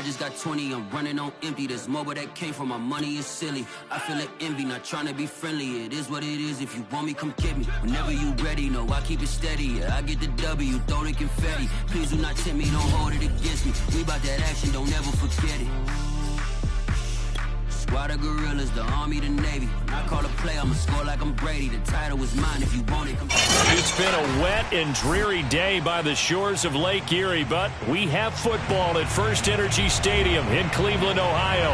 just got 20, I'm running on empty. There's more where that came from, my money is silly. I feel it envy, not trying to be friendly. It is what it is, if you want me, come get me. Whenever you ready, no, I keep it steady. Yeah, I get the W, throw the confetti. Please do not tempt me, don't hold it against me. We bout that action, don't ever forget it. Squad of gorillas, the army, the navy. When I call a play, I'ma score like I'm Brady. The title is mine if you want it. It's been a wet and dreary day by the shores of Lake Erie, but we have football at First Energy Stadium in Cleveland, Ohio.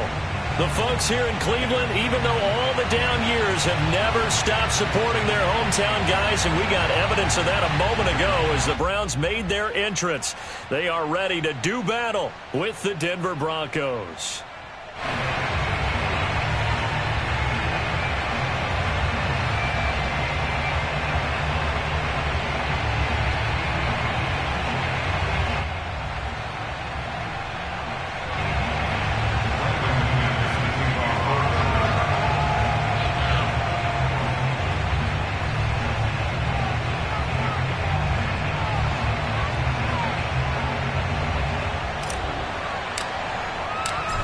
The folks here in Cleveland, even though all the down years, have never stopped supporting their hometown guys, and we got evidence of that a moment ago as the Browns made their entrance. They are ready to do battle with the Denver Broncos.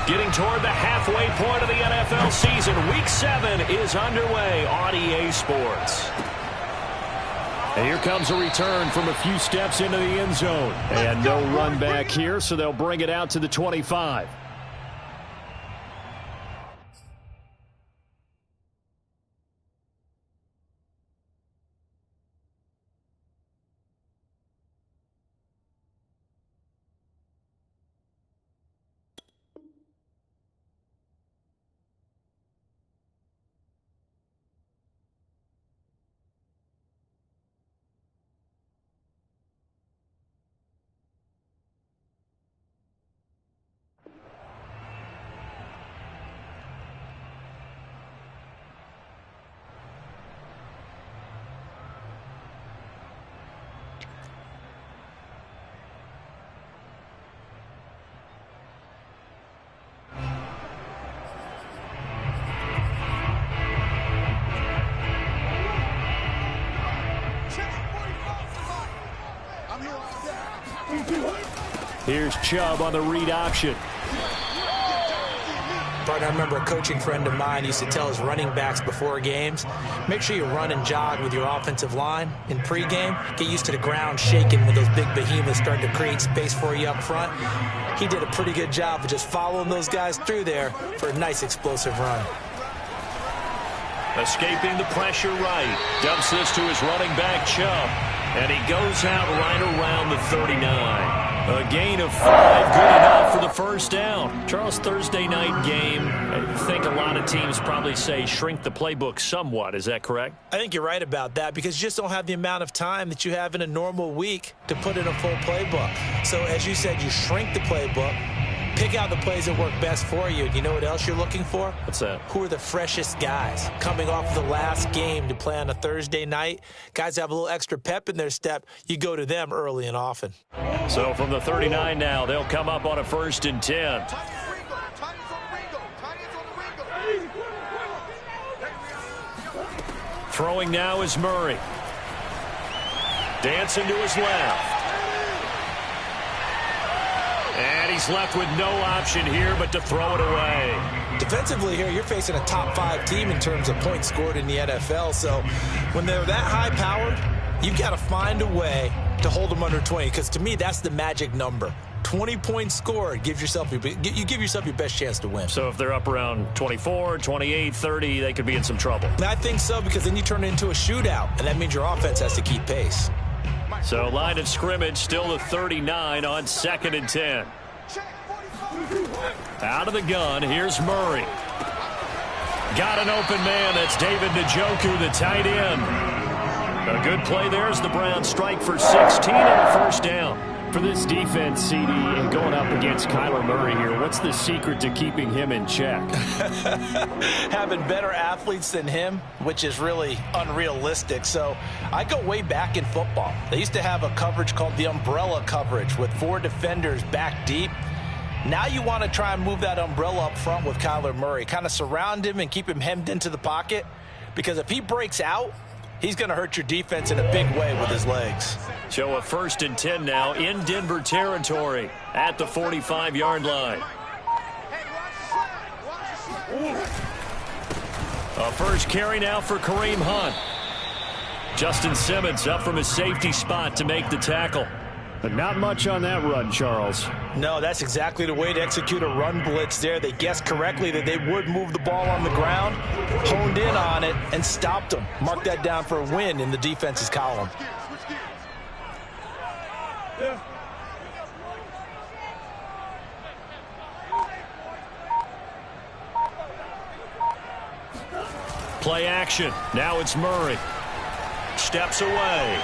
Getting toward the halfway point of the NFL season. Week 7 is underway on EA Sports. And here comes a return from a few steps into the end zone. And no run back here, so they'll bring it out to the 25. Here's Chubb on the read option. But I remember a coaching friend of mine used to tell his running backs before games, make sure you run and jog with your offensive line in pregame. Get used to the ground shaking when those big behemoths start to create space for you up front. He did a pretty good job of just following those guys through there for a nice explosive run. Escaping the pressure right. Dumps this to his running back, Chubb. And he goes out right around the 39. A gain of 5, good enough for the first down. Charles, Thursday night game, I think a lot of teams probably say shrink the playbook somewhat. Is that correct? I think you're right about that because you just don't have the amount of time that you have in a normal week to put in a full playbook. So as you said, you shrink the playbook, pick out the plays that work best for you. You know what else you're looking for? What's that? Who are the freshest guys coming off the last game to play on a Thursday night? Guys have a little extra pep in their step. You go to them early and often. So from the 39 now, they'll come up on a 1st and 10. Throwing now is Murray. Dancing to his left. And he's left with no option here but to throw it away. Defensively here, you're facing a top 5 team in terms of points scored in the NFL. So when they're that high-powered, you've got to find a way to hold them under 20. Because to me, that's the magic number. 20 points scored, you give yourself your best chance to win. So if they're up around 24, 28, 30, they could be in some trouble. I think so, because then you turn it into a shootout, and that means your offense has to keep pace. So line of scrimmage still the 39 on 2nd and 10. Out of the gun, here's Murray. Got an open man. That's David Njoku, the tight end. A good play there as the Browns strike for 16 and a first down. For this defense, CD, and going up against Kyler Murray here, what's the secret to keeping him in check? Having better athletes than him, which is really unrealistic. So I go way back in football. They used to have a coverage called the umbrella coverage with 4 defenders back deep. Now you want to try and move that umbrella up front with Kyler Murray. Kind of surround him and keep him hemmed into the pocket. Because if he breaks out, he's going to hurt your defense in a big way with his legs. So a 1st and 10 now in Denver territory. at the 45-yard line. A first carry now for Kareem Hunt. Justin Simmons up from his safety spot to make the tackle. But not much on that run, Charles. No, that's exactly the way to execute a run blitz there. They guessed correctly that they would move the ball on the ground, honed in on it, and stopped them. Mark that down for a win in the defense's column. Play action. Now it's Murray. Steps away.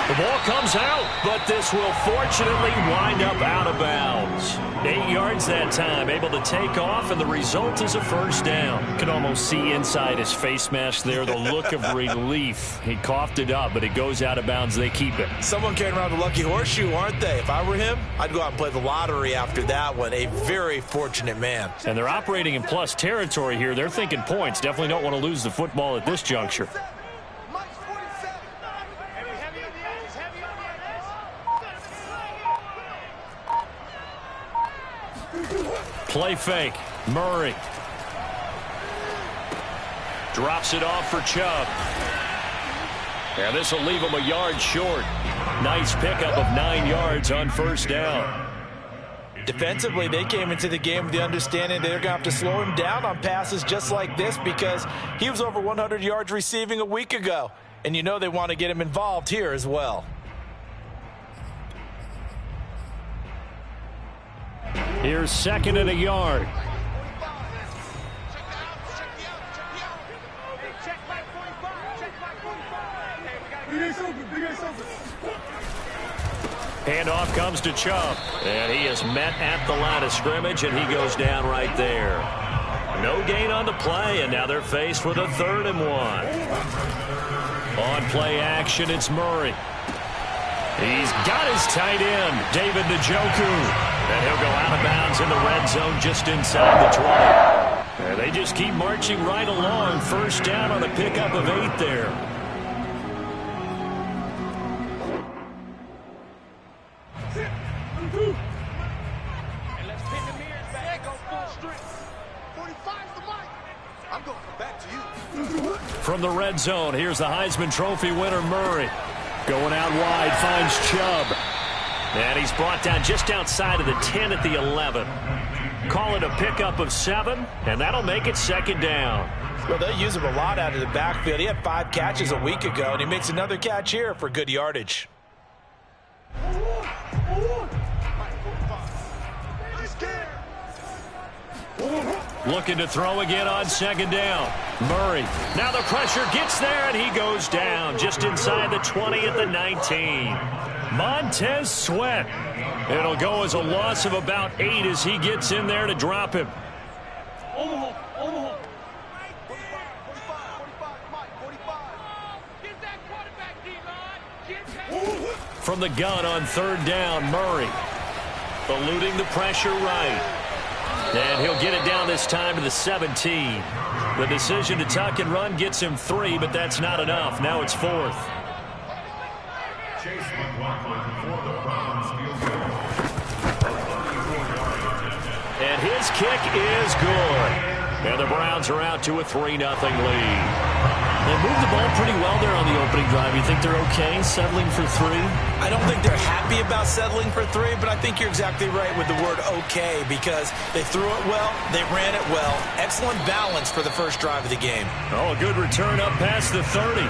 The ball comes out, but this will fortunately wind up out of bounds. 8 yards that time, able to take off, and the result is a first down. You can almost see inside his face mask there the look of relief. He coughed it up, but it goes out of bounds. They keep it. Someone carrying around the lucky horseshoe, aren't they? If I were him, I'd go out and play the lottery after that one. A very fortunate man. And they're operating in plus territory here. They're thinking points. Definitely don't want to lose the football at this juncture. Play fake. Murray. Drops it off for Chubb. And this will leave him a yard short. Nice pickup of 9 yards on first down. Defensively, they came into the game with the understanding they're going to have to slow him down on passes just like this because he was over 100 yards receiving a week ago. And you know they want to get him involved here as well. Here's second and a yard. Handoff comes to Chubb, and he is met at the line of scrimmage, and he goes down right there. No gain on the play, and now they're faced with a 3rd and 1. On play action, it's Murray. He's got his tight end, David Njoku. And he'll go out of bounds in the red zone just inside the 20. And they just keep marching right along. First down on a pickup of 8 there. And let's pin the mirrors back. Go full strength. 45's the mic. I'm going to come back to you. From the red zone, here's the Heisman Trophy winner, Murray. Going out wide, finds Chubb. And he's brought down just outside of the 10 at the 11. Call it a pickup of 7, and that'll make it second down. Well, they use him a lot out of the backfield. He had 5 catches a week ago, and he makes another catch here for good yardage. Looking to throw again on second down. Murray. Now the pressure gets there, and he goes down just inside the 20 at the 19. Montez Sweat. It'll go as a loss of about 8 as he gets in there to drop him. From the gun on 3rd down, Murray. Eluding the pressure right. And he'll get it down this time to the 17. The decision to tuck and run gets him 3, but that's not enough. Now it's 4th. And his kick is good. And the Browns are out to a 3-0 lead. They moved the ball pretty well there on the opening drive. You think they're okay settling for 3? I don't think they're happy about settling for 3, but I think you're exactly right with the word okay because they threw it well, they ran it well. Excellent balance for the first drive of the game. Oh, a good return up past the 30.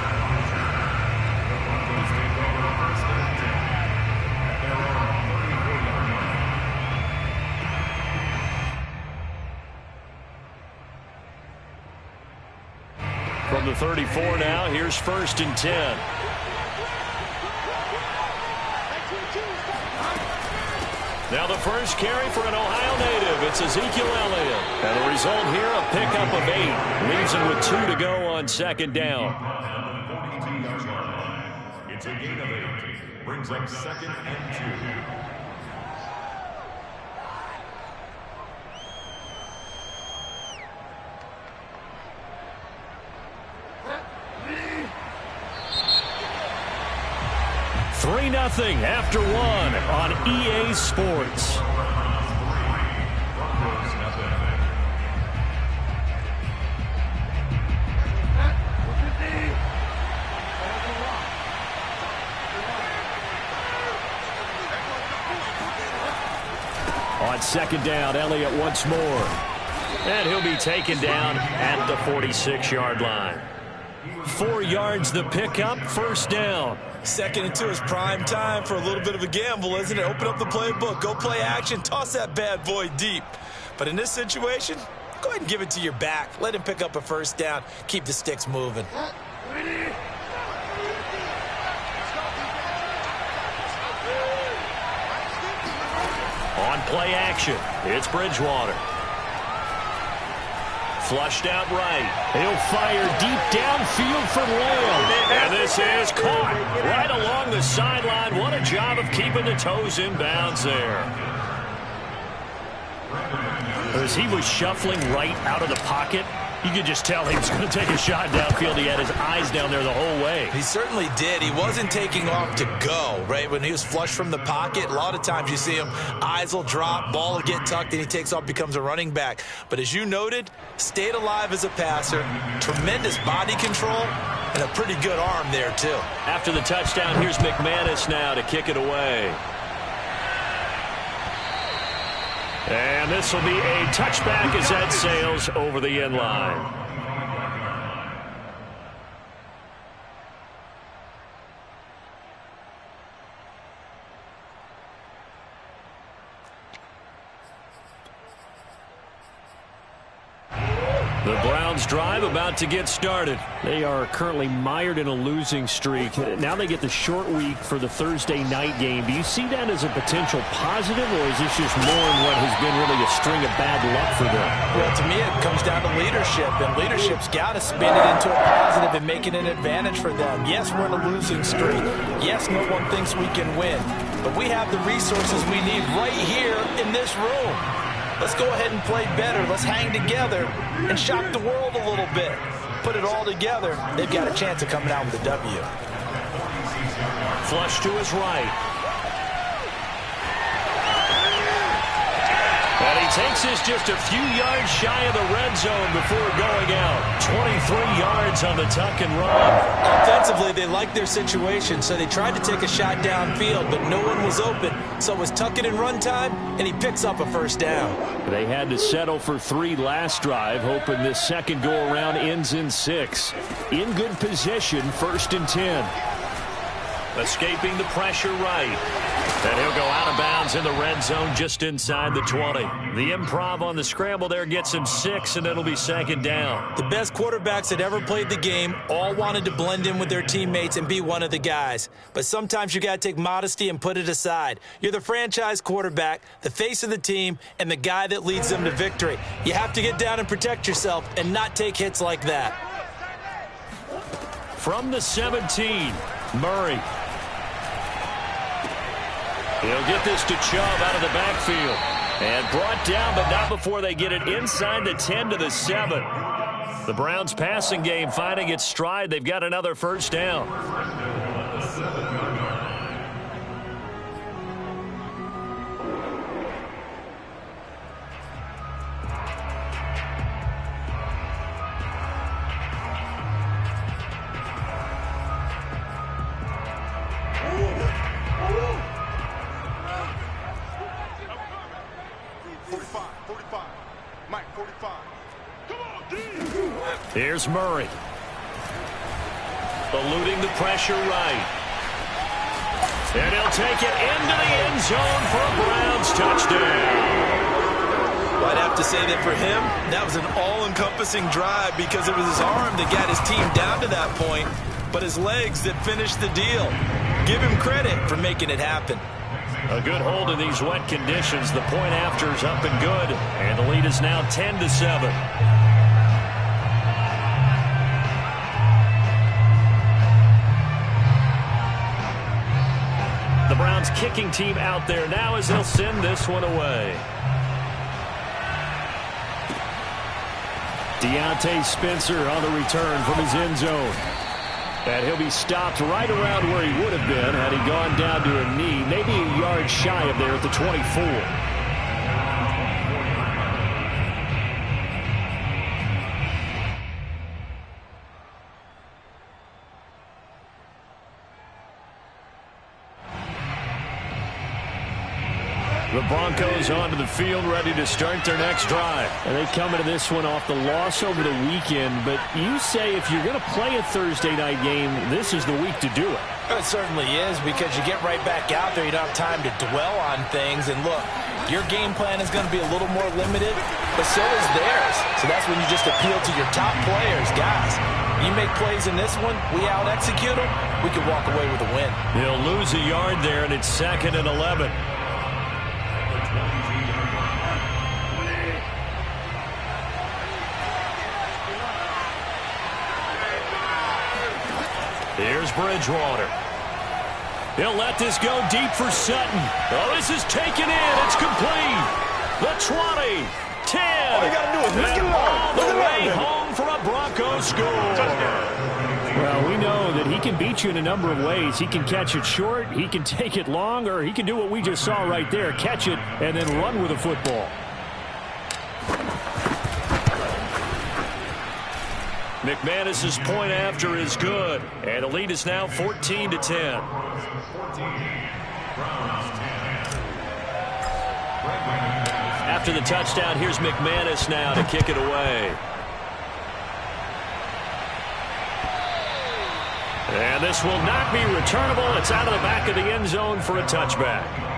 From the 34 now, here's 1st and 10. Now the first carry for an Ohio native. It's Ezekiel Elliott. And the result here, a pickup of 8. Leaves him with 2 to go on second down. It's a gain of 8. Brings up 2nd and 2. after one on EA Sports. On second down, Elliott once more. And he'll be taken down at the 46-yard line. 4 yards the pickup, first down. Second into his prime time for a little bit of a gamble, isn't it? Open up the playbook, go play action, toss that bad boy deep. But in this situation, go ahead and give it to your back. Let him pick up a first down. Keep the sticks moving. On play action, it's Bridgewater. Flushed out right. He'll fire deep downfield from Lamb. And this is caught right along the sideline. What a job of keeping the toes in bounds there. As he was shuffling right out of the pocket, you could just tell he was going to take a shot downfield. He had his eyes down there the whole way. He certainly did. He wasn't taking off to go, right? When he was flush from the pocket, a lot of times you see him, eyes will drop, ball will get tucked, and he takes off, becomes a running back. But as you noted, stayed alive as a passer, tremendous body control, and a pretty good arm there, too. After the touchdown, here's McManus now to kick it away. And this will be a touchback as that sails over the end line. The Browns drive about to get started. They are currently mired in a losing streak. Now they get the short week for the Thursday night game. Do you see that as a potential positive, or is this just more in what has been really a string of bad luck for them? Well, to me, it comes down to leadership, and leadership's got to spin it into a positive and make it an advantage for them. Yes, we're in a losing streak. Yes, no one thinks we can win, but we have the resources we need right here in this room. Let's go ahead and play better. Let's hang together and shock the world a little bit. Put it all together. They've got a chance of coming out with a W. Flush to his right. And he takes this just a few yards shy of the red zone before going out. 23 yards on the tuck and run. Offensively, they liked their situation, so they tried to take a shot downfield, but no one was open. So it was tuck it and run time, and he picks up a first down. They had to settle for 3 last drive, hoping this second go-around ends in 6. In good position, 1st and 10. Escaping the pressure right. And he'll go out of bounds in the red zone just inside the 20. The improv on the scramble there gets him 6, and it'll be 2nd down. The best quarterbacks that ever played the game all wanted to blend in with their teammates and be one of the guys. But sometimes you got to take modesty and put it aside. You're the franchise quarterback, the face of the team, and the guy that leads them to victory. You have to get down and protect yourself and not take hits like that. From the 17, Murray. He'll get this to Chubb out of the backfield. And brought down, but not before they get it inside the 10 to the 7. The Browns passing game finding its stride. They've got another first down. Here's Murray. Eluding the pressure right. And he'll take it into the end zone for a Browns touchdown. Well, I'd have to say that for him, that was an all-encompassing drive because it was his arm that got his team down to that point, but his legs that finished the deal. Give him credit for making it happen. A good hold in these wet conditions. The point after is up and good, and the lead is now 10 to 7. The Browns kicking team out there now as they'll send this one away. Deontay Spencer on the return from his end zone. And he'll be stopped right around where he would have been had he gone down to a knee, maybe a yard shy of there at the 24. The Broncos onto the field, ready to start their next drive. And they come into this one off the loss over the weekend. But you say if you're going to play a Thursday night game, this is the week to do it. It certainly is, because you get right back out there. You don't have time to dwell on things. And look, your game plan is going to be a little more limited, but so is theirs. So that's when you just appeal to your top players. Guys, you make plays in this one, we out-execute them, we can walk away with a win. They'll lose a yard there, and it's 2nd and 11. Here's Bridgewater. He'll let this go deep for Sutton. Oh, this is taken in. It's complete. The 20, 10. All you got to do is look all the way home for a Broncos score. Well, we know that he can beat you in a number of ways. He can catch it short, he can take it long, or he can do what we just saw right there, catch it and then run with the football. McManus's point after is good, and the lead is now 14-10. After the touchdown, here's McManus now to kick it away. And this will not be returnable. It's out of the back of the end zone for a touchback.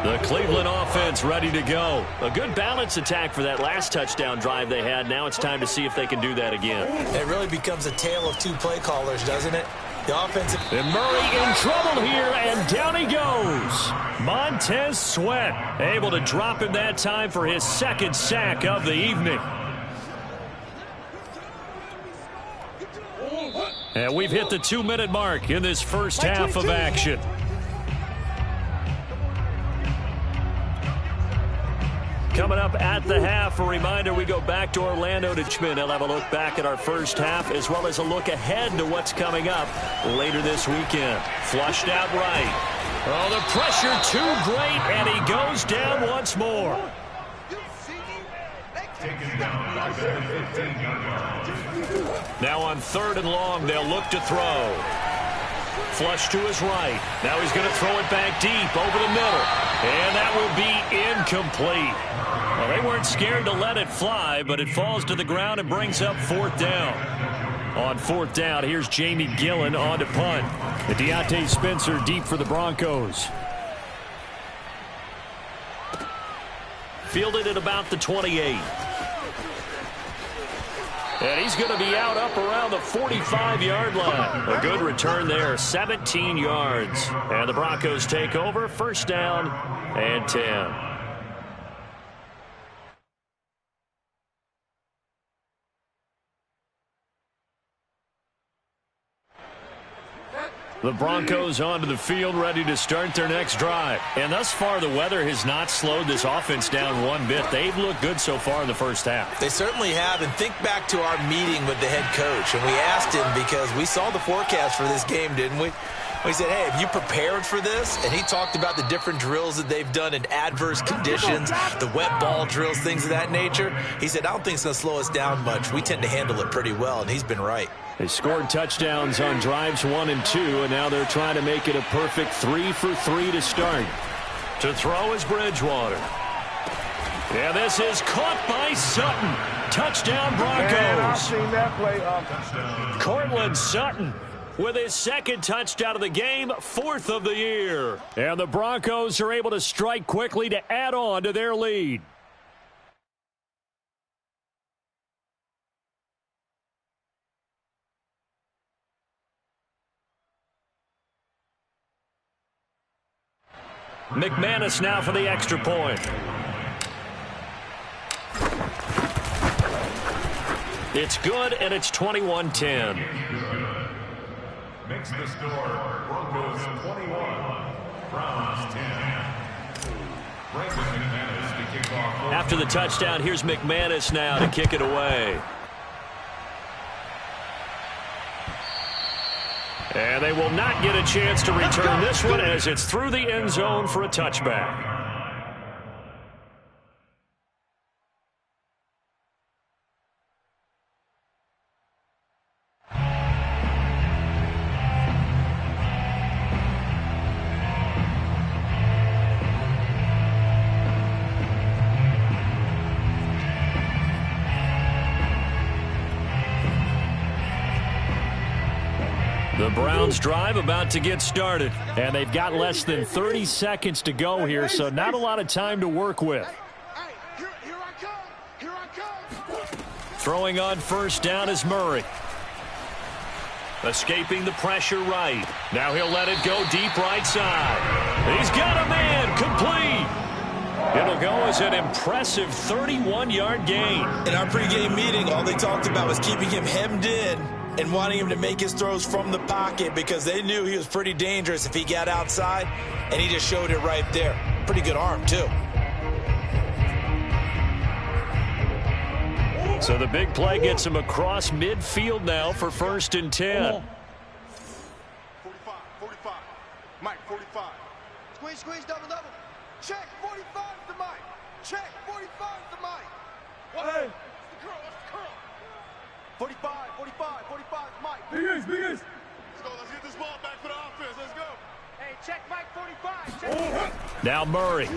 The Cleveland offense ready to go. A good balance attack for that last touchdown drive they had. Now it's time to see if they can do that again. It really becomes a tale of two play callers, doesn't it? The offensive... And Murray in trouble here, and down he goes. Montez Sweat able to drop him that time for his 2nd sack of the evening. And we've hit the 2-minute mark in this first half of action. Coming up at the half, a reminder, we go back to Orlando to Schmidt. He'll have a look back at our first half, as well as a look ahead to what's coming up later this weekend. Flushed out right. Oh, the pressure too great, and he goes down once more. Now on 3rd and long, they'll look to throw. Flush to his right. Now he's going to throw it back deep over the middle. And that will be incomplete. Well, they weren't scared to let it fly, but it falls to the ground and brings up 4th down. On 4th down, here's Jamie Gillen on to punt. The Deontay Spencer deep for the Broncos. Fielded at about the 28. And he's going to be out up around the 45-yard line. A good return there, 17 yards. And the Broncos take over, 1st down and 10. The Broncos onto the field, ready to start their next drive. And thus far, the weather has not slowed this offense down one bit. They've looked good so far in the first half. They certainly have. And think back to our meeting with the head coach. And we asked him, because we saw the forecast for this game, didn't we? We said, hey, have you prepared for this? And he talked about the different drills that they've done in adverse conditions, the wet ball drills, things of that nature. He said, I don't think it's going to slow us down much. We tend to handle it pretty well, and he's been right. They scored touchdowns on drives 1 and 2, and now they're trying to make it a perfect 3 for 3 to start. To throw is Bridgewater. Yeah, this is caught by Sutton. Touchdown, Broncos. Man, I've seen that play. Cortland Sutton with his 2nd touchdown of the game, 4th of the year. And the Broncos are able to strike quickly to add on to their lead. McManus now for the extra point. It's good, and it's 21-10. Makes the score Broncos 21, Browns 10. McManus to kick off. After the touchdown, here's McManus now to kick it away. And they will not get a chance to return this one as it's through the end zone for a touchback. The Browns drive about to get started, and they've got less than 30 seconds to go here, so not a lot of time to work with. Throwing on first down is Murray. Escaping the pressure right. Now he'll let it go deep right side. He's got a man complete. It'll go as an impressive 31-yard gain. In our pregame meeting, all they talked about was keeping him hemmed in and wanting him to make his throws from the pocket because they knew he was pretty dangerous if he got outside, and he just showed it right there. Pretty good arm, too. So the big play gets him across midfield now for 1st and 10. 45. Mike, 45. Squeeze, double. Check, 45 to Mike. Check, 45 to Mike. What? Hey. It's the curl. 45, Mike. Big Ace. Let's go, let's get this ball back for the offense. Let's go. Hey, check Mike 45. Check. Now Murray.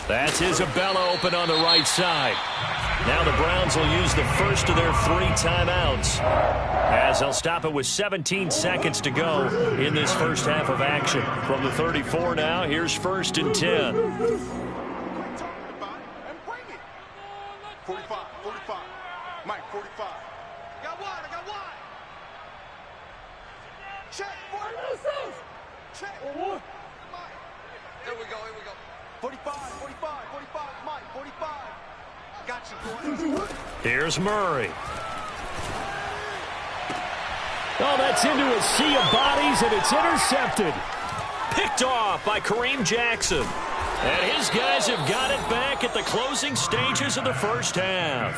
That's Isabella open on the right side. Now the Browns will use the first of their 3 timeouts, as they'll stop it with 17 seconds to go in this first half of action. From the 34 now, here's 1st and 10. 45. Mike, 45. I got one. Check, 45. Check. Here we go. 45, Mike, 45. Got you, boy. Here's Murray. Oh, that's into a sea of bodies, and it's intercepted. Picked off by Kareem Jackson. And his guys have got it back at the closing stages of the first half.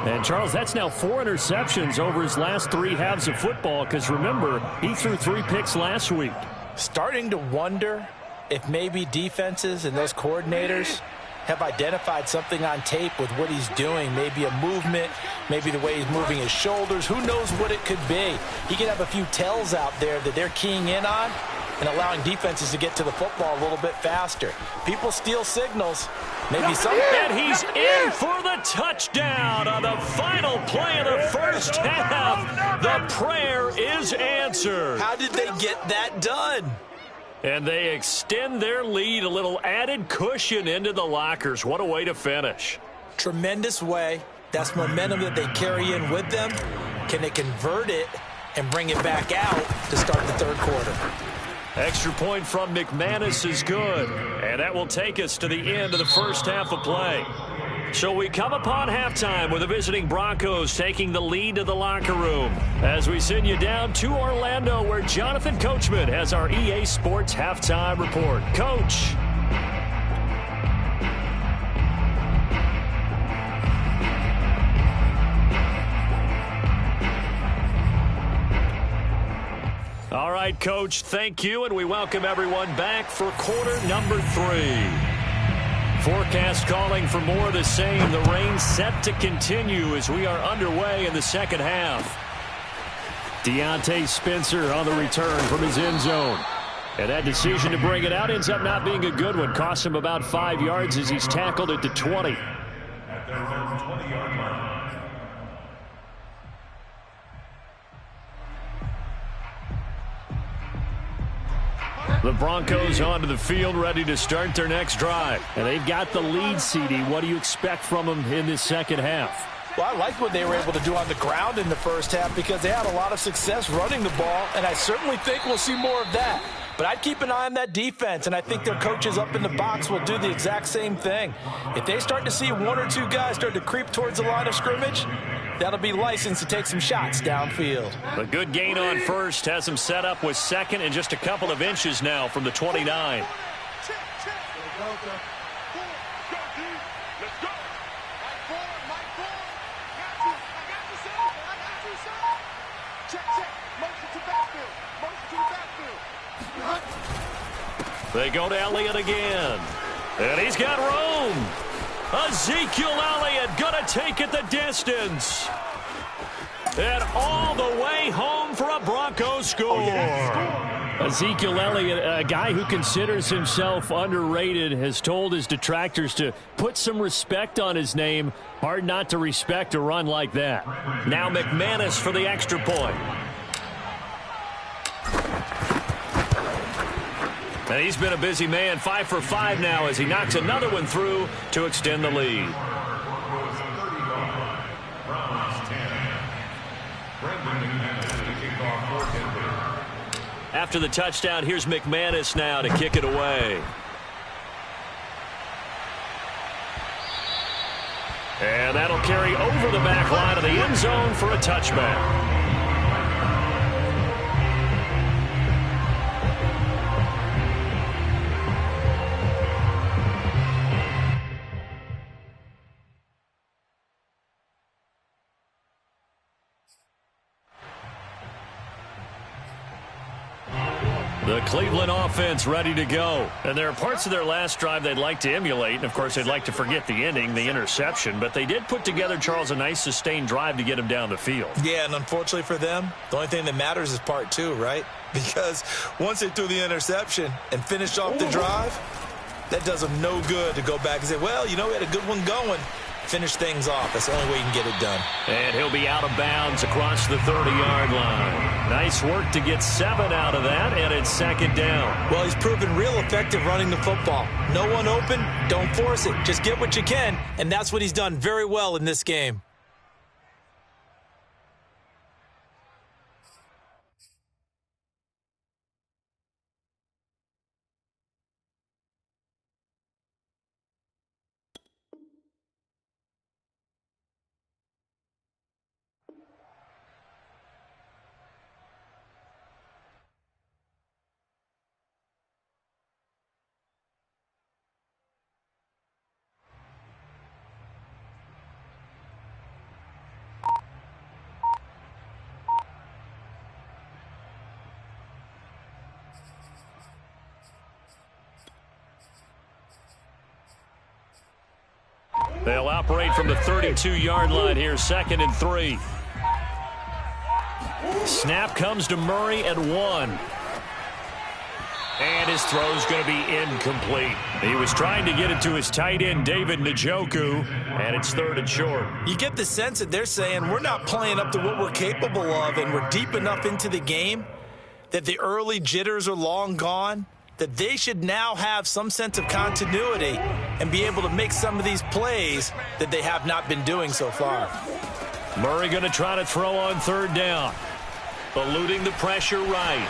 And, Charles, that's now 4 interceptions over his last 3 halves of football, because, remember, he threw 3 picks last week. Starting to wonder if maybe defenses and those coordinators have identified something on tape with what he's doing. Maybe a movement, maybe the way he's moving his shoulders. Who knows what it could be? He could have a few tells out there that they're keying in on and allowing defenses to get to the football a little bit faster. People steal signals. Maybe something. And he's in for the touchdown on the final play of the first half. The prayer is answered. How did they get that done? And they extend their lead, a little added cushion into the lockers. What a way to finish. Tremendous way. That's momentum that they carry in with them. Can they convert it and bring it back out to start the third quarter? Extra point from McManus is good. And that will take us to the end of the first half of play. So we come upon halftime with the visiting Broncos taking the lead to the locker room as we send you down to Orlando, where Jonathan Coachman has our EA Sports halftime report. Coach. All right, Coach, thank you, and we welcome everyone back for quarter number 3. Forecast calling for more of the same. The rain set to continue as we are underway in the second half. Deontay Spencer on the return from his end zone. And that decision to bring it out ends up not being a good one. Cost him about 5 yards as he's tackled at the 20. At their own 20-yard line. The Broncos onto the field, ready to start their next drive. And they've got the lead, CD. What do you expect from them in this second half? Well, I like what they were able to do on the ground in the first half because they had a lot of success running the ball, and I certainly think we'll see more of that. But I'd keep an eye on that defense, and I think their coaches up in the box will do the exact same thing. If they start to see 1 or 2 guys start to creep towards the line of scrimmage, that'll be licensed to take some shots downfield. A good gain on first has him set up with second and just a couple of inches now from the 29. They go to Elliott again. And he's got room. Ezekiel Elliott going to take it the distance. And all the way home for a Broncos score. Ezekiel Elliott, a guy who considers himself underrated, has told his detractors to put some respect on his name. Hard not to respect a run like that. Now McManus for the extra point. And he's been a busy man, 5 for 5 now as he knocks another one through to extend the lead. After the touchdown, here's McManus now to kick it away. And that'll carry over the back line of the end zone for a touchback. The Cleveland offense ready to go. And there are parts of their last drive they'd like to emulate. And, of course, they'd like to forget the ending, the interception. But they did put together, Charles, a nice sustained drive to get him down the field. Yeah, and unfortunately for them, the only thing that matters is part 2, right? Because once they threw the interception and finished off the drive, that does them no good to go back and say, well, you know, we had a good one going. Finish things off. That's the only way you can get it done. And he'll be out of bounds across the 30-yard line. Nice work to get 7 out of that, and it's second down. Well, he's proven real effective running the football. No one open, don't force it. Just get what you can, and that's what he's done very well in this game. They'll operate from the 32-yard line here, 2nd and 3. Snap comes to Murray at 1. And his throw's going to be incomplete. He was trying to get it to his tight end, David Njoku, and it's 3rd and short. You get the sense that they're saying we're not playing up to what we're capable of, and we're deep enough into the game that the early jitters are long gone, that they should now have some sense of continuity and be able to make some of these plays that they have not been doing so far. Murray going to try to throw on 3rd down. Eluding the pressure right.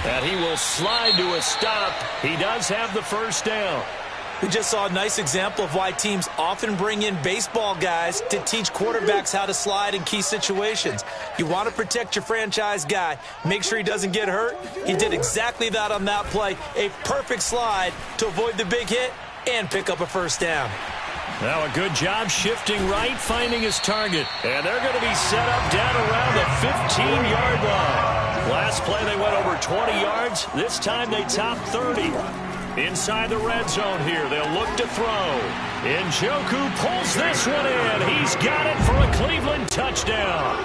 And he will slide to a stop. He does have the 1st down. We just saw a nice example of why teams often bring in baseball guys to teach quarterbacks how to slide in key situations. You want to protect your franchise guy. Make sure he doesn't get hurt. He did exactly that on that play. A perfect slide to avoid the big hit and pick up a 1st down. Now a good job shifting right, finding his target. And they're going to be set up down around the 15-yard line. Last play they went over 20 yards. This time they topped 30. Inside the red zone here, they'll look to throw. Njoku pulls this one in. He's got it for a Cleveland touchdown.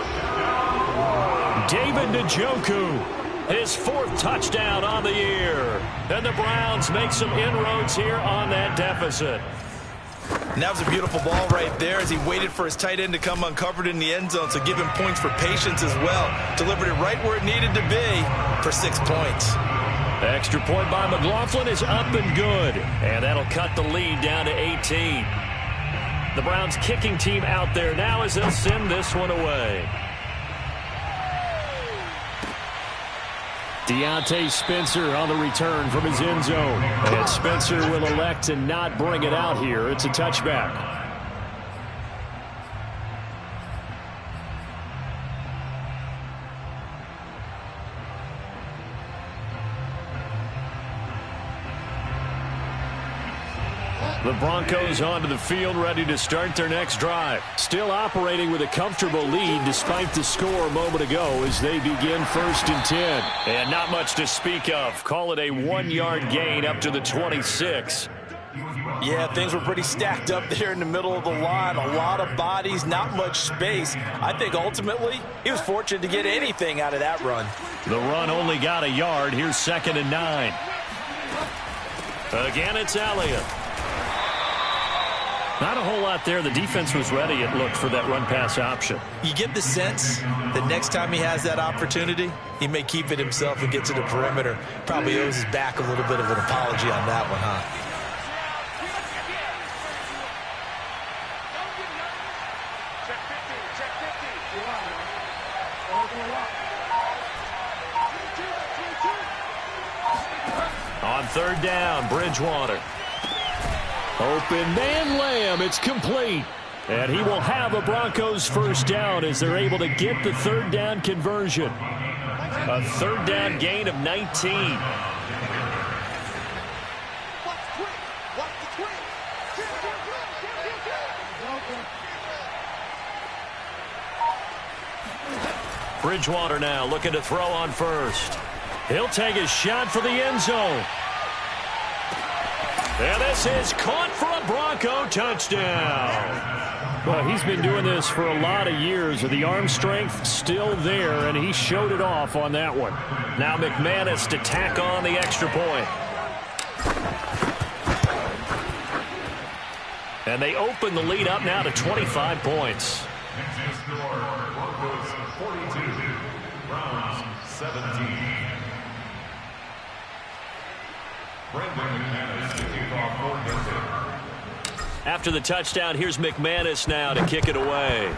David Njoku, his 4th touchdown on the year. And the Browns make some inroads here on that deficit. And that was a beautiful ball right there as he waited for his tight end to come uncovered in the end zone, so give him points for patience as well. Delivered it right where it needed to be for 6 points. Extra point by McLaughlin is up and good. And that'll cut the lead down to 18. The Browns kicking team out there now as they'll send this one away. Deontay Spencer on the return from his end zone. And Spencer will elect to not bring it out here. It's a touchback. The Broncos onto the field, ready to start their next drive. Still operating with a comfortable lead despite the score a moment ago as they begin 1st and 10. And not much to speak of. Call it a 1-yard gain up to the 26. Yeah, things were pretty stacked up there in the middle of the line. A lot of bodies, not much space. I think ultimately he was fortunate to get anything out of that run. The run only got a yard. Here's 2nd and 9. Again, it's Elliott. Not a whole lot there. The defense was ready, it looked, for that run-pass option. You get the sense that next time he has that opportunity, he may keep it himself and get to the perimeter. Probably owes his back a little bit of an apology on that one, huh? On 3rd down, Bridgewater. Open man, Lamb. It's complete. And he will have a Broncos 1st down as they're able to get the 3rd down conversion. A 3rd down gain of 19. Bridgewater now looking to throw on 1st. He'll take a shot for the end zone. And this is caught for a Bronco touchdown. Well, he's been doing this for a lot of years. The arm strength still there, and he showed it off on that one. Now McManus to tack on the extra point. And they open the lead up now to 25 points. Next score, Broncos 42, Browns 17. After the touchdown, here's McManus now to kick it away.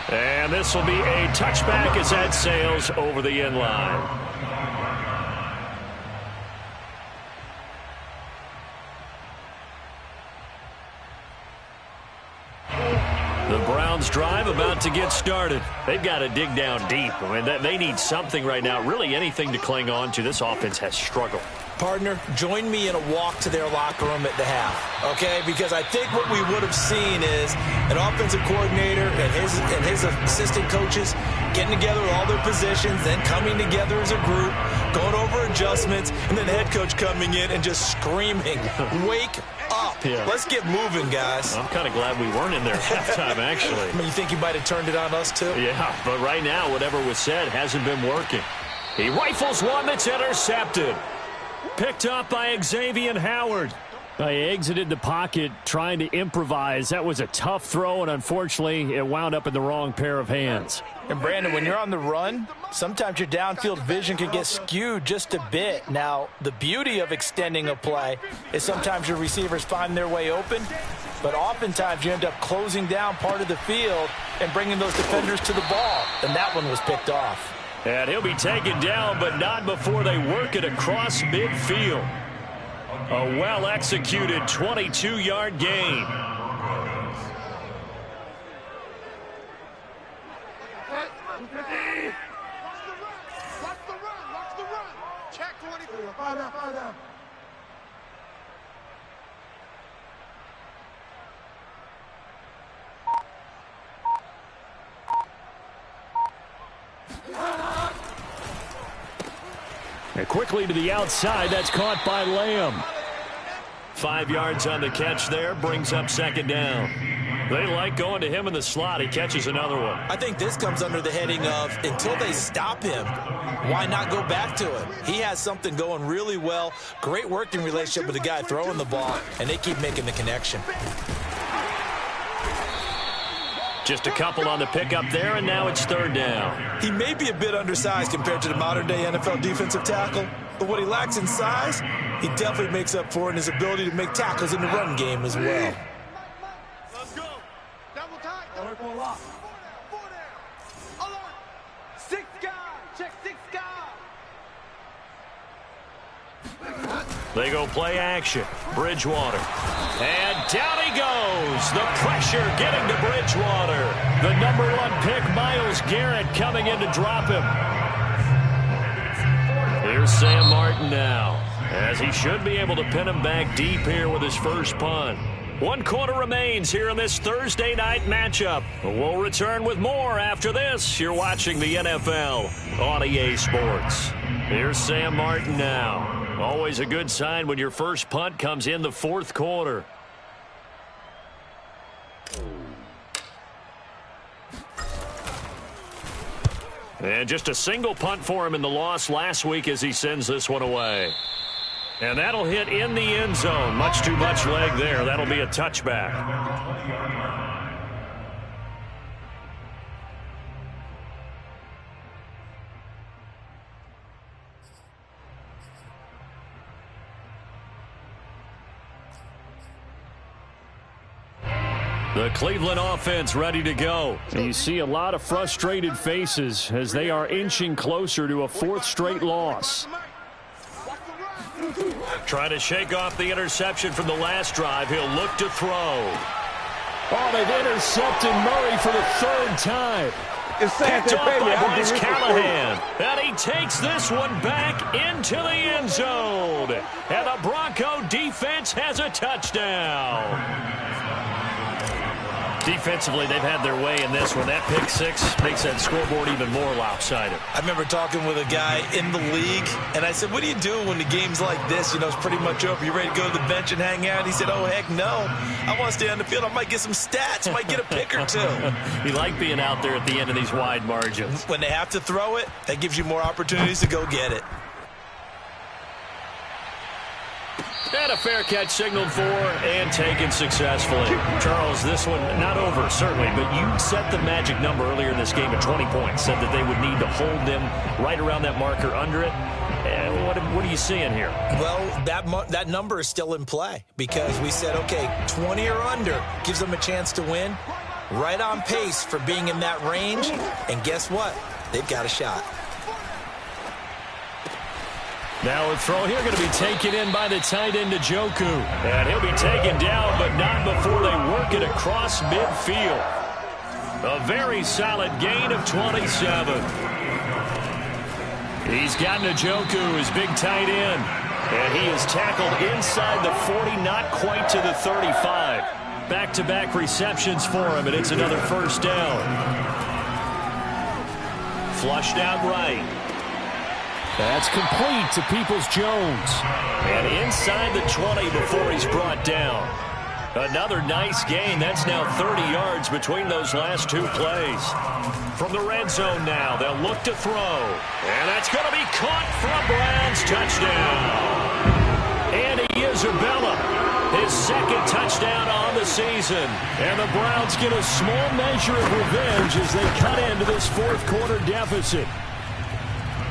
And this will be a touchback as that sails over the end line. The Browns drive about to get started. They've got to dig down deep. I mean, they need something right now, really anything to cling on to. This offense has struggled. Partner, join me in a walk to their locker room at the half, okay? Because I think what we would have seen is an offensive coordinator and his assistant coaches getting together with all their positions, then coming together as a group, going over adjustments, and then the head coach coming in and just screaming, wake up. Yeah. Let's get moving, guys. I'm kind of glad we weren't in there at halftime, actually. I mean, you think he might have turned it on us, too? Yeah, but right now, whatever was said hasn't been working. He rifles one that's intercepted. Picked up by Xavier Howard. He exited the pocket trying to improvise. That was a tough throw, and unfortunately, it wound up in the wrong pair of hands. And, Brandon, when you're on the run, sometimes your downfield vision can get skewed just a bit. Now, the beauty of extending a play is sometimes your receivers find their way open, but oftentimes you end up closing down part of the field and bringing those defenders to the ball, and that one was picked off. And he'll be taken down, but not before they work it across midfield. A well-executed 22-yard gain. Watch the run. Check 24. Fall down. And quickly to the outside, that's caught by Lamb. 5 yards on the catch there, brings up 2nd down. They like going to him in the slot. He catches another one. I think this comes under the heading of, until they stop him, why not go back to it? He has something going really well. Great working relationship with the guy throwing the ball, and they keep making the connection. Just a couple on the pickup there, and now it's 3rd down. He may be a bit undersized compared to the modern-day NFL defensive tackle, but what he lacks in size, he definitely makes up for in his ability to make tackles in the run game as well. Let's go. Double tight. Four down. Alert. 6 guys. Check 6 guys. They go play action. Bridgewater. And down he goes. The pressure getting to Bridgewater. The #1 pick, Myles Garrett, coming in to drop him. Here's Sam Martin now. as he should be able to pin him back deep here with his first punt. 1 quarter remains here in this Thursday night matchup. We'll return with more after this. You're watching the NFL on EA Sports. Here's Sam Martin now. Always a good sign when your first punt comes in the 4th quarter. And just a single punt for him in the loss last week as he sends this one away. And that'll hit in the end zone. Much too much leg there. That'll be a touchback. The Cleveland offense ready to go. You see a lot of frustrated faces as they are inching closer to a 4th straight loss. Trying to shake off the interception from the last drive. He'll look to throw. Oh, they've intercepted Murray for the 3rd time. Picked off by Bryce Callahan. And he takes this one back into the end zone. And the Bronco defense has a touchdown. Defensively, they've had their way in this one. That pick 6 makes that scoreboard even more lopsided. I remember talking with a guy in the league, and I said, what do you do when the game's like this? You know, it's pretty much over. You ready to go to the bench and hang out? He said, oh, heck no. I want to stay on the field. I might get some stats. Might get a pick or 2. You like being out there at the end of these wide margins. When they have to throw it, that gives you more opportunities to go get it. And a fair catch signaled for and taken successfully. Charles, this one not over, certainly, but you set the magic number earlier in this game at 20 points. Said that they would need to hold them right around that marker under it. And what are you seeing here? Well, that number is still in play because we said, okay, 20 or under gives them a chance to win. Right on pace for being in that range. And guess what? They've got a shot. Now a throw here going to be taken in by the tight end, Njoku. And he'll be taken down, but not before they work it across midfield. A very solid gain of 27. He's got Njoku, his big tight end. And he is tackled inside the 40, not quite to the 35. Back-to-back receptions for him, and it's another first down. Flushed out right. That's complete to Peoples-Jones. And inside the 20 before he's brought down. Another nice gain. That's now 30 yards between those last 2 plays. From the red zone now, they'll look to throw. And that's going to be caught from Browns. Touchdown. Andy Isabella, his 2nd touchdown on the season. And the Browns get a small measure of revenge as they cut into this 4th quarter deficit.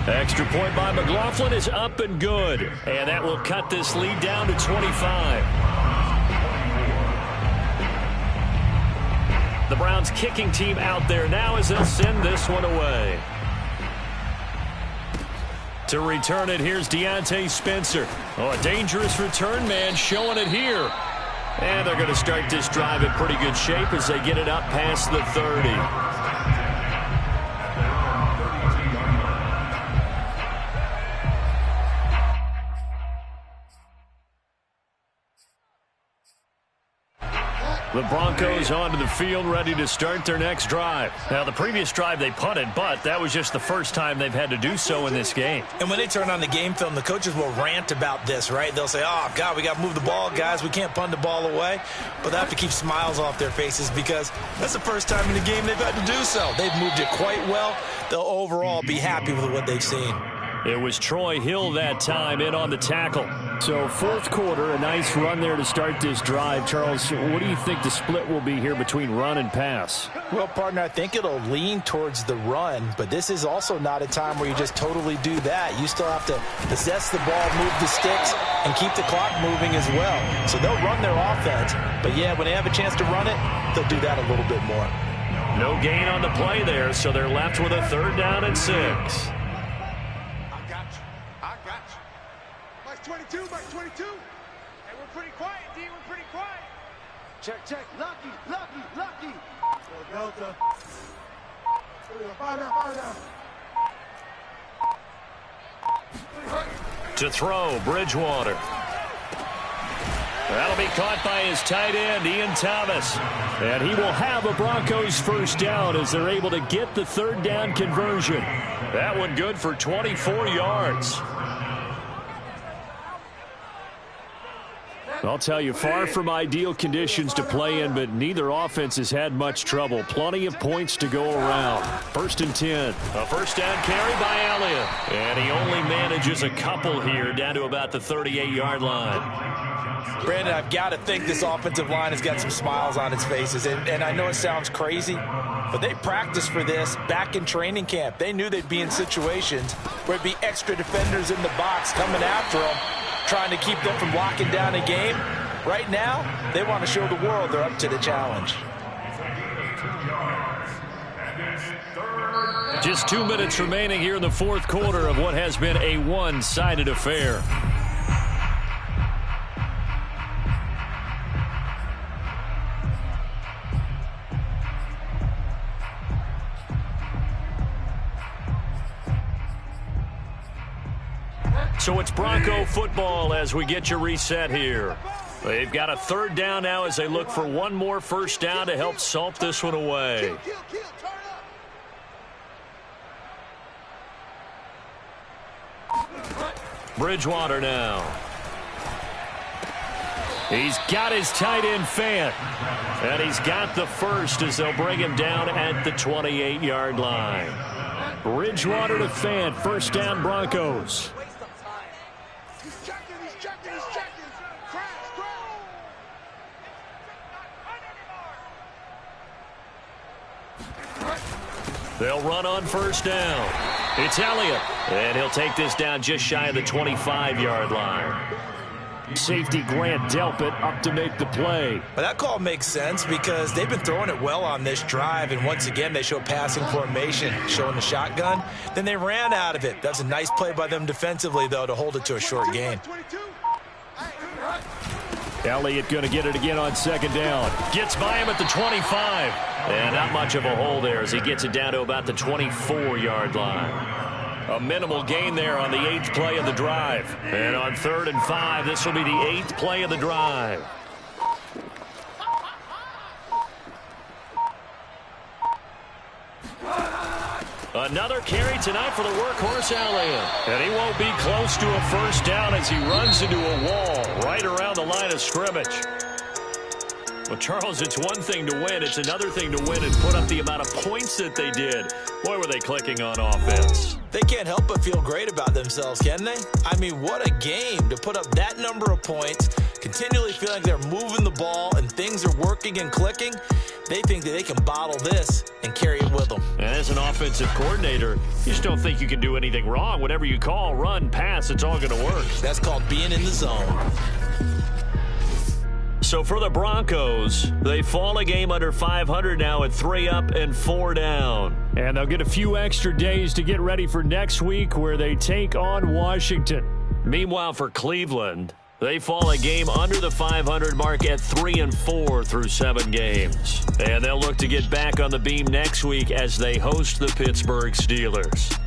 Extra point by McLaughlin is up and good. And that will cut this lead down to 25. The Browns kicking team out there now as they'll send this one away. To return it, here's Deontay Spencer. Oh, a dangerous return man showing it here. And they're going to start this drive in pretty good shape as they get it up past the 30. The Broncos onto the field, ready to start their next drive. Now, the previous drive they punted, but that was just the first time they've had to do so in this game. And when they turn on the game film, the coaches will rant about this, right? They'll say, oh, God, we got to move the ball, guys. We can't punt the ball away. But they have to keep smiles off their faces because that's the first time in the game they've had to do so. They've moved it quite well. They'll overall be happy with what they've seen. It was Troy Hill that time in on the tackle. So 4th quarter, a nice run there to start this drive. Charles, what do you think the split will be here between run and pass? Well, partner, I think it'll lean towards the run, but this is also not a time where you just totally do that. You still have to possess the ball, move the sticks, and keep the clock moving as well. So they'll run their offense, but yeah, when they have a chance to run it, they'll do that a little bit more. No gain on the play there, so they're left with a 3rd down and 6. 22, Mike 22. Hey, we're pretty quiet, D. We're pretty quiet. Check. Lucky. Delta. Fire down. To throw, Bridgewater. That'll be caught by his tight end, Ian Thomas. And he will have a Broncos first down as they're able to get the third down conversion. That one good for 24 yards. I'll tell you, far from ideal conditions to play in, but neither offense has had much trouble. Plenty of points to go around. 1st and 10. A first down carry by Elliott. And he only manages a couple here down to about the 38-yard line. Brandon, I've got to think this offensive line has got some smiles on its faces. And I know it sounds crazy, but they practiced for this back in training camp. They knew they'd be in situations where it'd be extra defenders in the box coming after them, trying to keep them from locking down a game. Right now, they want to show the world they're up to the challenge. Just 2 minutes remaining here in the fourth quarter of what has been a one-sided affair. So it's Bronco football as we get you reset here. They've got a third down now as they look for one more first down to help salt this one away. Bridgewater now. He's got his tight end Fant. And he's got the first as they'll bring him down at the 28-yard line. Bridgewater to Fant. First down Broncos. They'll run on first down. It's Elliott. And he'll take this down just shy of the 25-yard line. Safety Grant Delpit up to make the play. Well, that call makes sense because they've been throwing it well on this drive, and once again they show passing formation, showing the shotgun. Then they ran out of it. That's a nice play by them defensively, though, to hold it to a short gain. Elliott going to get it again on second down. Gets by him at the 25. And not much of a hole there as he gets it down to about the 24-yard line. A minimal gain there on the 8th play of the drive. And on 3rd and 5, this will be the 8th play of the drive. Another carry tonight for the workhorse Elliott. And he won't be close to a first down as he runs into a wall right around the line of scrimmage. Well, Charles, it's one thing to win. It's another thing to win and put up the amount of points that they did. Boy, were they clicking on offense. They can't help but feel great about themselves, can they? I mean, what a game to put up that number of points, continually feeling like they're moving the ball and things are working and clicking. They think that they can bottle this and carry it with them. And as an offensive coordinator, you just don't think you can do anything wrong. Whatever you call, run, pass, it's all going to work. That's called being in the zone. So for the Broncos, they fall a game under 500 now at 3 up and 4 down. And they'll get a few extra days to get ready for next week where they take on Washington. Meanwhile, for Cleveland, they fall a game under the 500 mark at 3 and 4 through 7 games. And they'll look to get back on the beam next week as they host the Pittsburgh Steelers.